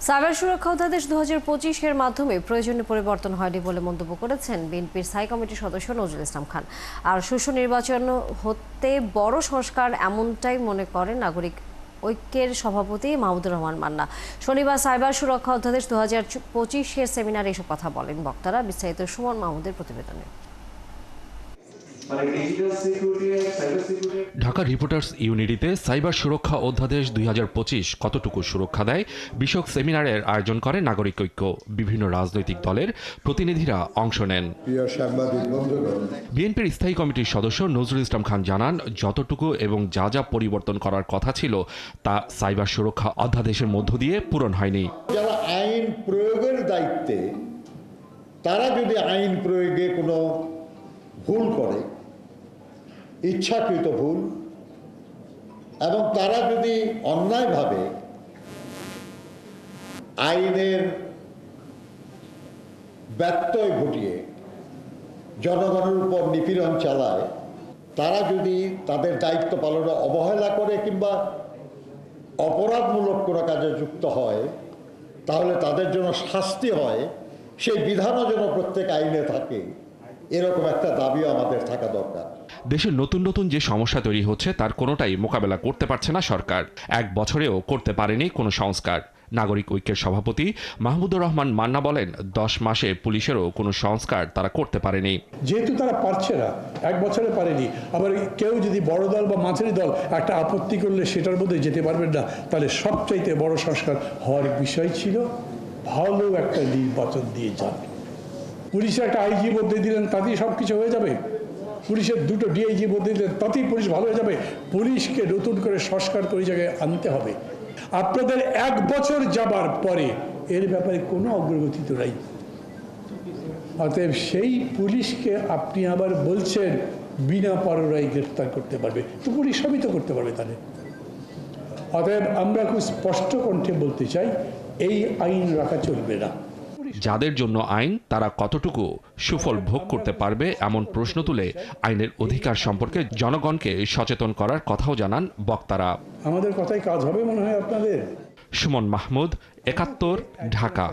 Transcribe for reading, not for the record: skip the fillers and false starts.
Cyber সুরক্ষা অধ্যাদেশ 2025-এর মাধ্যমে প্রয়োজনীয় পরিবর্তন হয়নি বলে মন্তব্য করেছেন বিএনপির স্থায়ী কমিটির সদস্য নজরুল ইসলাম খান। আর সুষ্ঠু নির্বাচন হতে বড় সংস্কার এমনটাই মনে করেন নাগরিক ঐক্যের সভাপতি মাহমুদুর রহমান মান্না। শনিবার সাইবার সুরক্ষা অধ্যাদেশ 2025-এর সেমিনারে এসব কথা বলেন বক্তারা। বিস্তারিত সুমন মাহমুদের প্রতিবেদনে। ঢাকা রিপোর্টার্স ইউনিটিতে সাইবার সুরক্ষা অধ্যাদেশ 2025 কতটুকু সুরক্ষা দেয় বিষয়ক সেমিনারের আয়োজন করে নাগরিক ঐক্য। বিভিন্ন রাজনৈতিক দলের প্রতিনিধিরা অংশ নেন। বিএনপির স্থায়ী কমিটির সদস্য নজরুল ইসলাম খান জানান, যতটুকু এবং যা যা পরিবর্তন করার কথা ছিল তা সাইবার সুরক্ষা অধ্যাদেশের মধ্য দিয়ে পূরণ হয়নি। যারা আইন প্রয়োগের দায়িত্বে, তারা যদি আইন প্রয়োগে কোনো ভুল করে, ইচ্ছাকৃত ভুল, এবং তারা যদি অন্যায়ভাবে আইনের ব্যত্যয় ঘটিয়ে জনগণের উপর নিপীড়ন চালায়, তারা যদি তাদের দায়িত্ব পালনে অবহেলা করে কিংবা অপরাধমূলক কোনো কাজে যুক্ত হয়, তাহলে তাদের জন্য শাস্তি হয়, সেই বিধানও যেন প্রত্যেক আইনে থাকে, এরকম একটা দাবিও আমাদের থাকা দরকার। দেশের নতুন নতুন যে সমস্যা তৈরি হচ্ছে তার কোনোটাই মোকাবেলা করতে পারছে না সরকার। এক বছরেও করতে পারেনি কোনো সংস্কার। নাগরিক ঐক্যের সভাপতি মাহমুদুর রহমান মান্না বলেন, 10 মাসে পুলিশেরও কোনো সংস্কার তারা করতে পারেনি। যেহেতু তারা পারছে না, এক বছরে পারেনি, আবার কেউ যদি বড় দল বা মাঝারি দল একটা আপত্তি করলে সেটার মধ্যে যেতে পারবেন না, তাহলে সবচাইতে বড় সংস্কার হওয়ার বিষয় ছিল ভালো একটা নির্বাচন দিয়ে যান। পুলিশের একটা আইজি বদলে দিলেন, তাতেই সব কিছু হয়ে যাবে? পুলিশের দুটো ডিআইজি বদলে দিলেন, তাতেই পুলিশ ভালো হয়ে যাবে? পুলিশকে নতুন করে সংস্কার করে জায়গায় আনতে হবে। আপনাদের এক বছর যাবার পরে এর ব্যাপারে কোনো অগ্রগতি তো নাই। অতএব সেই পুলিশকে আপনি আবার বলছেন বিনা পরোয়ানায় গ্রেফতার করতে পারবে, তো পুলিশ সবই তো করতে পারবে তাহলে। অতএব আমরা খুব স্পষ্ট কণ্ঠে বলতে চাই, এই আইন রাখা চলবে না। যাদের জন্য আইন, তারা কতটুকু সুফল ভোগ করতে পারবে এমন প্রশ্ন তুলে আইনের অধিকার সম্পর্কে জনগণকে সচেতন করার কথাও জানান বক্তারা। আমাদের কথাই কাজ হবে মনে হয় আপনাদের। সুমন মাহমুদ, 71, ঢাকা।